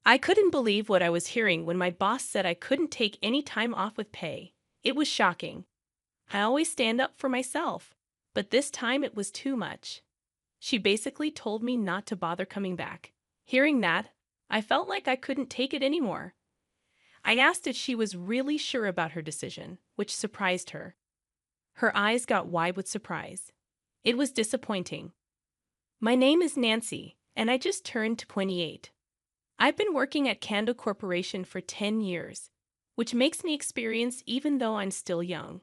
I couldn't believe what I was hearing when my boss said I couldn't take any time off with pay. It was shocking. I always stand up for myself, but this time it was too much. She basically told me not to bother coming back. Hearing that, I felt like I couldn't take it anymore. I asked if she was really sure about her decision, which surprised her. Her eyes got wide with surprise. It was disappointing. My name is Nancy, and I just turned 28. I've been working at Candle Corporation for 10 years, which makes me experienced even though I'm still young.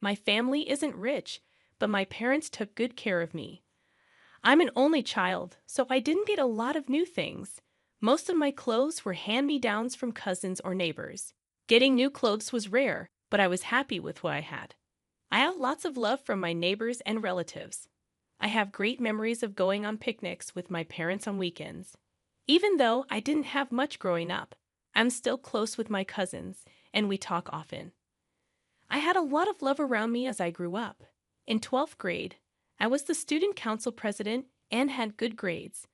My family isn't rich, but my parents took good care of me. I'm an only child, so I didn't get a lot of new things. Most of my clothes were hand-me-downs from cousins or neighbors. Getting new clothes was rare, but I was happy with what I had. I have lots of love from my neighbors and relatives. I have great memories of going on picnics with my parents on weekends. Even though I didn't have much growing up, I'm still close with my cousins, and we talk often. I had a lot of love around me as I grew up. In 12th grade, I was the student council president and had good grades.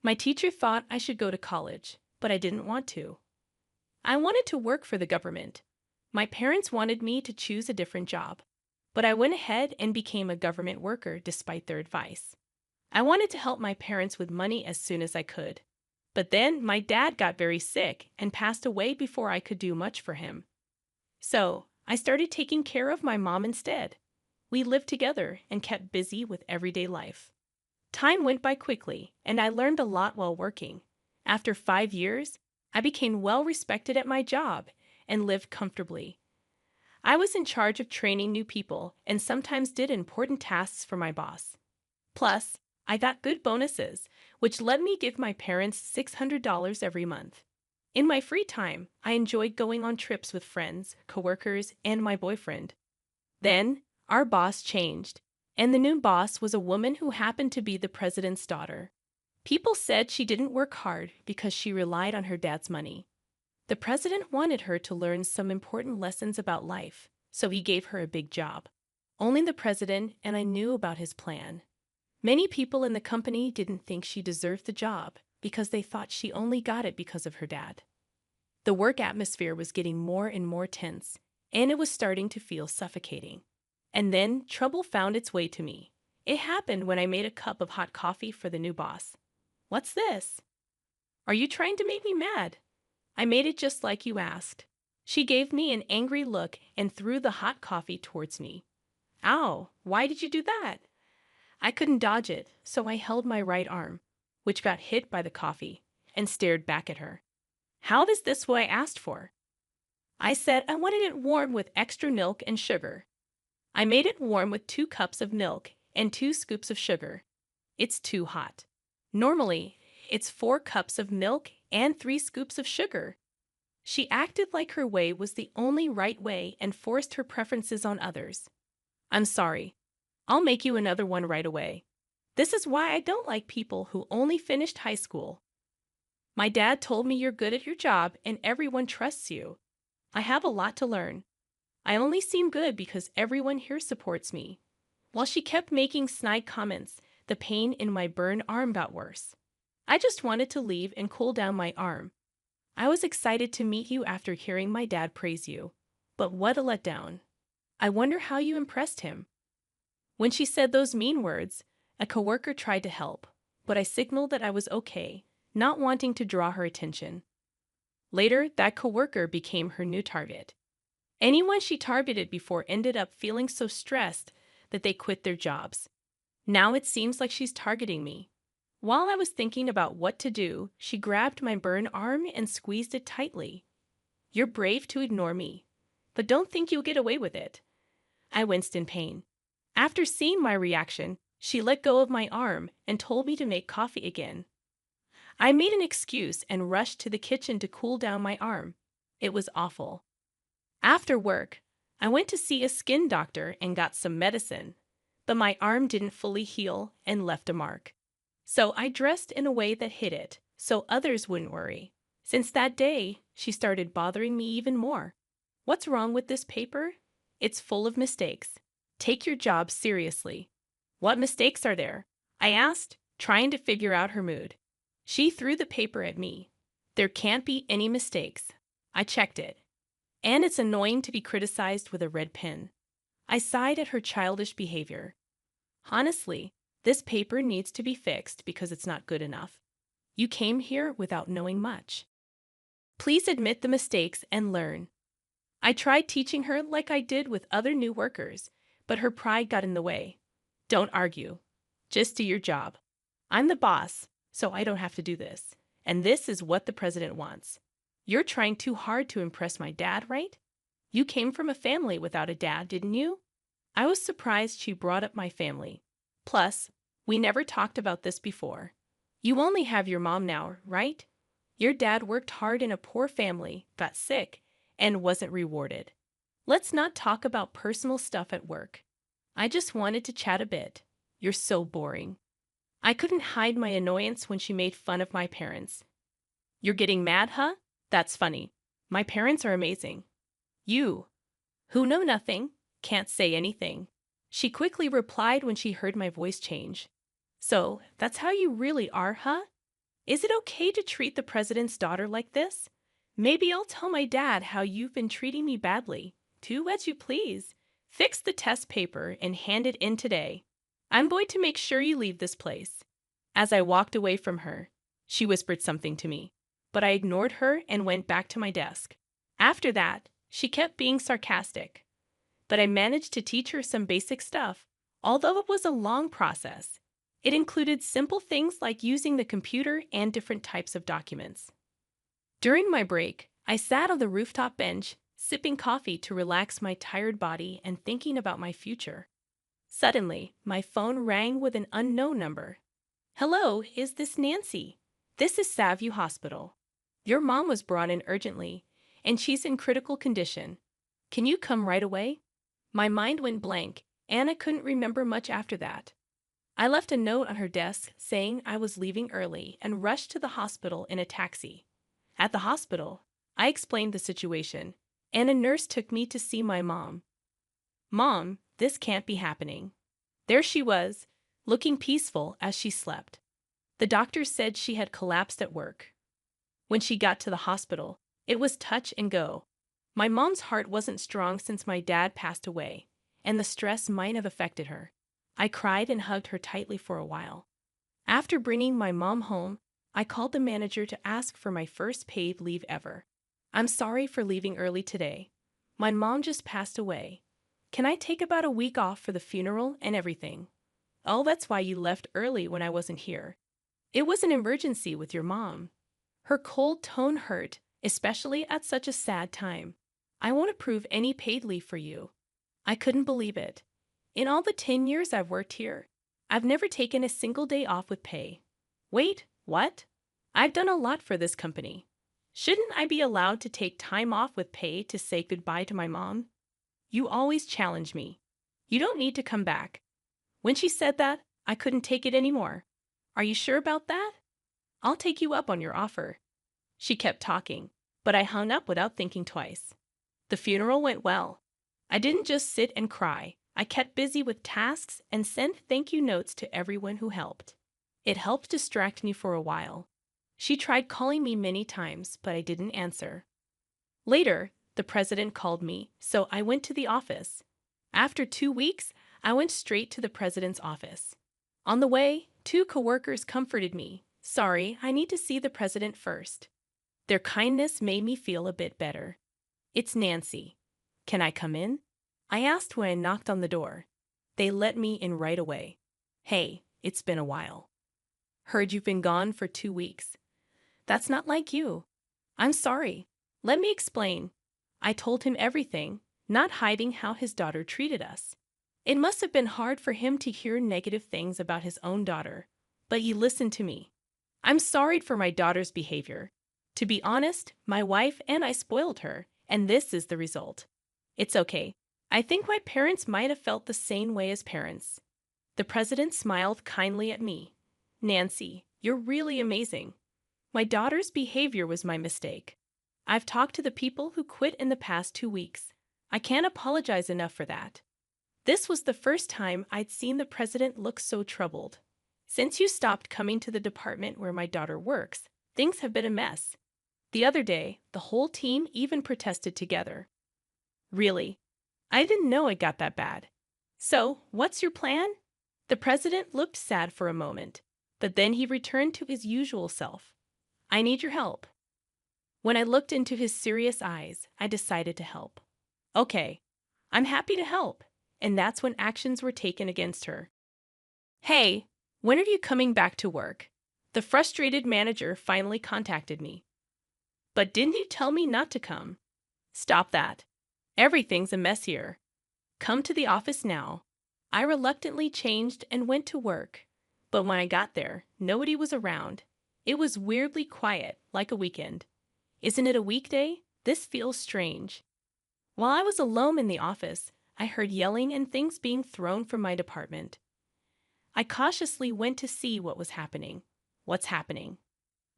My teacher thought I should go to college, but I didn't want to. I wanted to work for the government. My parents wanted me to choose a different job, but I went ahead and became a government worker despite their advice. I wanted to help my parents with money as soon as I could. But then my dad got very sick and passed away before I could do much for him. So I started taking care of my mom instead. We lived together and kept busy with everyday life. Time went by quickly, and I learned a lot while working. After 5 years, I became well respected at my job and lived comfortably. I was in charge of training new people and sometimes did important tasks for my boss. Plus, I got good bonuses, which let me give my parents $600 every month. In my free time, I enjoyed going on trips with friends, coworkers, and my boyfriend. Then, our boss changed, and the new boss was a woman who happened to be the president's daughter. People said she didn't work hard because she relied on her dad's money. The president wanted her to learn some important lessons about life, so he gave her a big job. Only the president and I knew about his plan. Many people in the company didn't think she deserved the job because they thought she only got it because of her dad. The work atmosphere was getting more and more tense, and it was starting to feel suffocating. And then trouble found its way to me. It happened when I made a cup of hot coffee for the new boss. "What's this?" "Are you trying to make me mad?" "I made it just like you asked." She gave me an angry look and threw the hot coffee towards me. "Ow, why did you do that?" I couldn't dodge it, so I held my right arm, which got hit by the coffee, and stared back at her. "How is this what I asked for?" I said I wanted it warm with extra milk and sugar. I made it warm with 2 cups of milk and 2 scoops of sugar. It's too hot. Normally, it's 4 cups of milk and 3 scoops of sugar. She acted like her way was the only right way and forced her preferences on others. "I'm sorry. I'll make you another one right away. This is why I don't like people who only finished high school. My dad told me you're good at your job and everyone trusts you. I have a lot to learn. I only seem good because everyone here supports me." While she kept making snide comments, the pain in my burned arm got worse. I just wanted to leave and cool down my arm. I was excited to meet you after hearing my dad praise you. But what a letdown. I wonder how you impressed him. When she said those mean words, a coworker tried to help, but I signaled that I was okay, not wanting to draw her attention. Later, that coworker became her new target. Anyone she targeted before ended up feeling so stressed that they quit their jobs. Now it seems like she's targeting me. While I was thinking about what to do, she grabbed my burned arm and squeezed it tightly. "You're brave to ignore me, but don't think you'll get away with it." I winced in pain. After seeing my reaction, she let go of my arm and told me to make coffee again. I made an excuse and rushed to the kitchen to cool down my arm. It was awful. After work, I went to see a skin doctor and got some medicine, but my arm didn't fully heal and left a mark. So I dressed in a way that hid it, so others wouldn't worry. Since that day, she started bothering me even more. "What's wrong with this paper? It's full of mistakes. Take your job seriously." "What mistakes are there?" I asked, trying to figure out her mood. She threw the paper at me. There can't be any mistakes. I checked it. And it's annoying to be criticized with a red pen. I sighed at her childish behavior. Honestly, this paper needs to be fixed because it's not good enough. You came here without knowing much. Please admit the mistakes and learn. I tried teaching her like I did with other new workers, but her pride got in the way. Don't argue. Just do your job. I'm the boss, so I don't have to do this. And this is what the president wants. You're trying too hard to impress my dad, right? You came from a family without a dad, didn't you? I was surprised she brought up my family. Plus, we never talked about this before. You only have your mom now, right? Your dad worked hard in a poor family, got sick, and wasn't rewarded. Let's not talk about personal stuff at work. I just wanted to chat a bit. You're so boring. I couldn't hide my annoyance when she made fun of my parents. You're getting mad, huh? That's funny. My parents are amazing. You, who know nothing, can't say anything. She quickly replied when she heard my voice change. So, that's how you really are, huh? Is it okay to treat the president's daughter like this? Maybe I'll tell my dad how you've been treating me badly. Do as you please. Fix the test paper and hand it in today. I'm going to make sure you leave this place. As I walked away from her, she whispered something to me, but I ignored her and went back to my desk. After that, she kept being sarcastic, but I managed to teach her some basic stuff, although it was a long process. It included simple things like using the computer and different types of documents. During my break, I sat on the rooftop bench, sipping coffee to relax my tired body and thinking about my future. Suddenly, my phone rang with an unknown number. Hello, is this Nancy? This is Savvy Hospital. Your mom was brought in urgently, and she's in critical condition. Can you come right away? My mind went blank, and I couldn't remember much after that. I left a note on her desk saying I was leaving early and rushed to the hospital in a taxi. At the hospital, I explained the situation, and a nurse took me to see my mom. Mom, this can't be happening. There she was, looking peaceful as she slept. The doctor said she had collapsed at work. When she got to the hospital, it was touch and go. My mom's heart wasn't strong since my dad passed away, and the stress might have affected her. I cried and hugged her tightly for a while. After bringing my mom home, I called the manager to ask for my first paid leave ever. I'm sorry for leaving early today. My mom just passed away. Can I take about a week off for the funeral and everything? Oh, that's why you left early when I wasn't here. It was an emergency with your mom. Her cold tone hurt, especially at such a sad time. I won't approve any paid leave for you. I couldn't believe it. In all the 10 years I've worked here, I've never taken a single day off with pay. Wait, what? I've done a lot for this company. Shouldn't I be allowed to take time off with pay to say goodbye to my mom? You always challenge me. You don't need to come back. When she said that, I couldn't take it anymore. Are you sure about that? I'll take you up on your offer. She kept talking, but I hung up without thinking twice. The funeral went well. I didn't just sit and cry. I kept busy with tasks and sent thank you notes to everyone who helped. It helped distract me for a while. She tried calling me many times, but I didn't answer. Later, the president called me, so I went to the office. After 2 weeks, I went straight to the president's office. On the way, 2 coworkers comforted me. Sorry, I need to see the president first. Their kindness made me feel a bit better. It's Nancy. Can I come in? I asked when I knocked on the door. They let me in right away. Hey, it's been a while. Heard you've been gone for 2 weeks. That's not like you. I'm sorry. Let me explain. I told him everything, not hiding how his daughter treated us. It must have been hard for him to hear negative things about his own daughter, but he listened to me. I'm sorry for my daughter's behavior. To be honest, my wife and I spoiled her, and this is the result. It's okay. I think my parents might have felt the same way as parents. The president smiled kindly at me. Nancy, you're really amazing. My daughter's behavior was my mistake. I've talked to the people who quit in the past 2 weeks. I can't apologize enough for that. This was the first time I'd seen the president look so troubled. Since you stopped coming to the department where my daughter works, things have been a mess. The other day, the whole team even protested together. Really? I didn't know it got that bad. So, what's your plan? The president looked sad for a moment, but then he returned to his usual self. I need your help. When I looked into his serious eyes, I decided to help. Okay, I'm happy to help. And that's when actions were taken against her. Hey, when are you coming back to work? The frustrated manager finally contacted me. But didn't you tell me not to come? Stop that. Everything's a mess here. Come to the office now. I reluctantly changed and went to work. But when I got there, nobody was around. It was weirdly quiet, like a weekend. Isn't it a weekday? This feels strange. While I was alone in the office, I heard yelling and things being thrown from my department. I cautiously went to see what was happening. What's happening?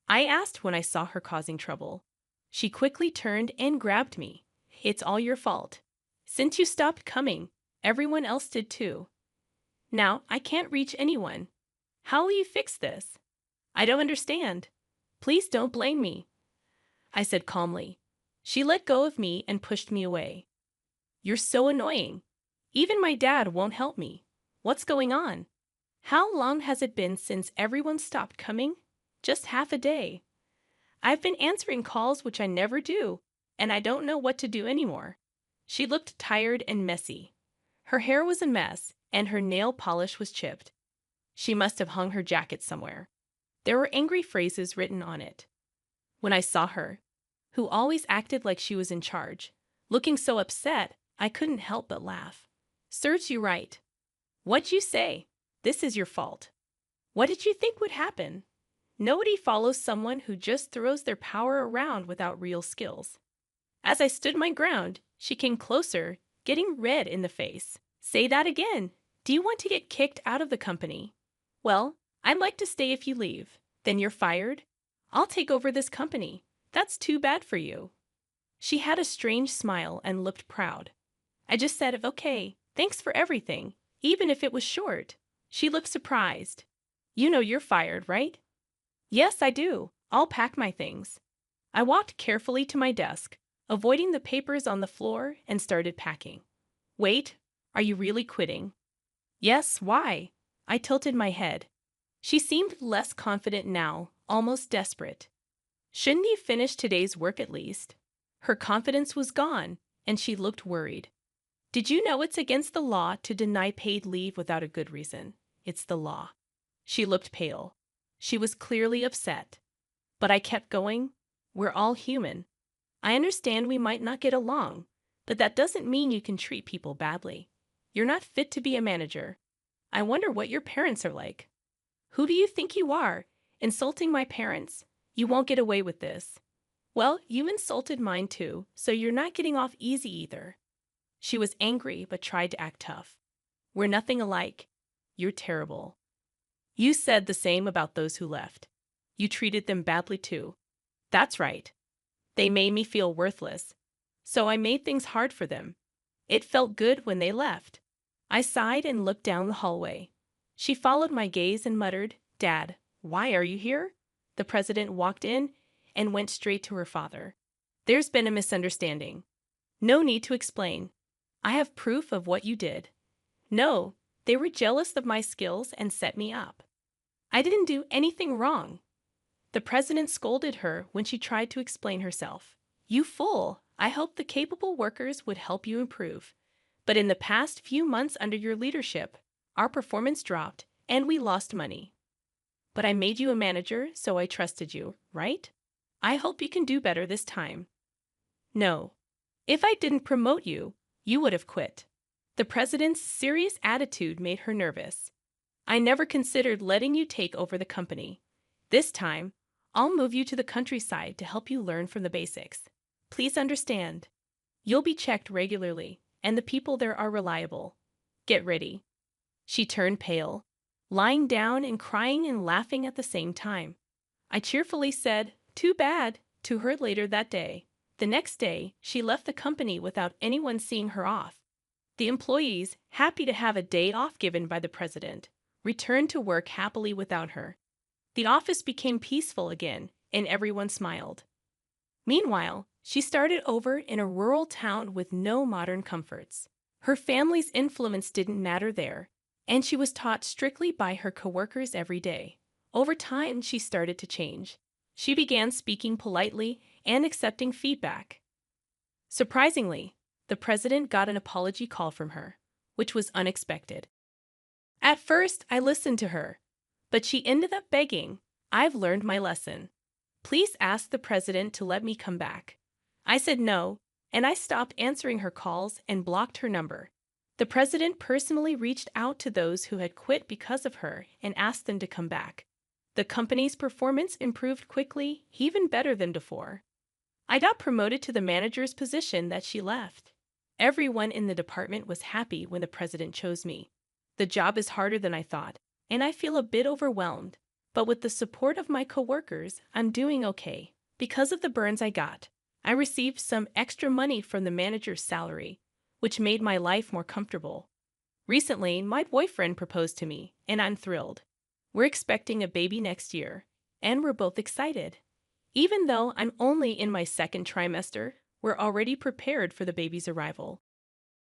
I asked when I saw her causing trouble. She quickly turned and grabbed me. It's all your fault. Since you stopped coming, everyone else did too. Now I can't reach anyone. How will you fix this? I don't understand. Please don't blame me, I said calmly. She let go of me and pushed me away. You're so annoying. Even my dad won't help me. What's going on? How long has it been since everyone stopped coming? Just half a day. I've been answering calls, which I never do, and I don't know what to do anymore. She looked tired and messy. Her hair was a mess, and her nail polish was chipped. She must have hung her jacket somewhere. There were angry phrases written on it. When I saw her, who always acted like she was in charge, looking so upset, I couldn't help but laugh. Serves you right. What'd you say? This is your fault. What did you think would happen? Nobody follows someone who just throws their power around without real skills. As I stood my ground, she came closer, getting red in the face. Say that again. Do you want to get kicked out of the company? Well, I'd like to stay if you leave. Then you're fired? I'll take over this company. That's too bad for you. She had a strange smile and looked proud. I just said, okay, thanks for everything, even if it was short. She looked surprised. You know you're fired, right? Yes, I do. I'll pack my things. I walked carefully to my desk, avoiding the papers on the floor, and started packing. Wait, are you really quitting? Yes, why? I tilted my head. She seemed less confident now, almost desperate. Shouldn't you finish today's work at least? Her confidence was gone, and she looked worried. Did you know it's against the law to deny paid leave without a good reason? It's the law. She looked pale. She was clearly upset. But I kept going. We're all human. I understand we might not get along, but that doesn't mean you can treat people badly. You're not fit to be a manager. I wonder what your parents are like. Who do you think you are? Insulting my parents? You won't get away with this. Well, you insulted mine too, so you're not getting off easy either. She was angry but tried to act tough. We're nothing alike. You're terrible. You said the same about those who left. You treated them badly too. That's right. They made me feel worthless. So I made things hard for them. It felt good when they left. I sighed and looked down the hallway. She followed my gaze and muttered, Dad, why are you here? The president walked in and went straight to her father. There's been a misunderstanding. No need to explain. I have proof of what you did. No, they were jealous of my skills and set me up. I didn't do anything wrong. The president scolded her when she tried to explain herself. You fool! I hoped the capable workers would help you improve. But in the past few months under your leadership, our performance dropped and we lost money. But I made you a manager, so I trusted you, right? I hope you can do better this time. No. If I didn't promote you, you would have quit. The president's serious attitude made her nervous. I never considered letting you take over the company. This time, I'll move you to the countryside to help you learn from the basics. Please understand. You'll be checked regularly, and the people there are reliable. Get ready. She turned pale, lying down and crying and laughing at the same time. I cheerfully said, too bad, to her later that day. The next day, she left the company without anyone seeing her off. The employees, happy to have a day off given by the president, returned to work happily without her. The office became peaceful again, and everyone smiled. Meanwhile, she started over in a rural town with no modern comforts. Her family's influence didn't matter there, and she was taught strictly by her coworkers every day. Over time, she started to change. She began speaking politely and accepting feedback. Surprisingly, the president got an apology call from her, which was unexpected. At first, I listened to her, but she ended up begging, "I've learned my lesson. Please ask the president to let me come back." I said no, and I stopped answering her calls and blocked her number. The president personally reached out to those who had quit because of her and asked them to come back. The company's performance improved quickly, even better than before. I got promoted to the manager's position that she left. Everyone in the department was happy when the president chose me. The job is harder than I thought, and I feel a bit overwhelmed. But with the support of my coworkers, I'm doing okay. Because of the burns I got, I received some extra money from the manager's salary, which made my life more comfortable. Recently, my boyfriend proposed to me, and I'm thrilled. We're expecting a baby next year, and we're both excited. Even though I'm only in my second trimester, we're already prepared for the baby's arrival.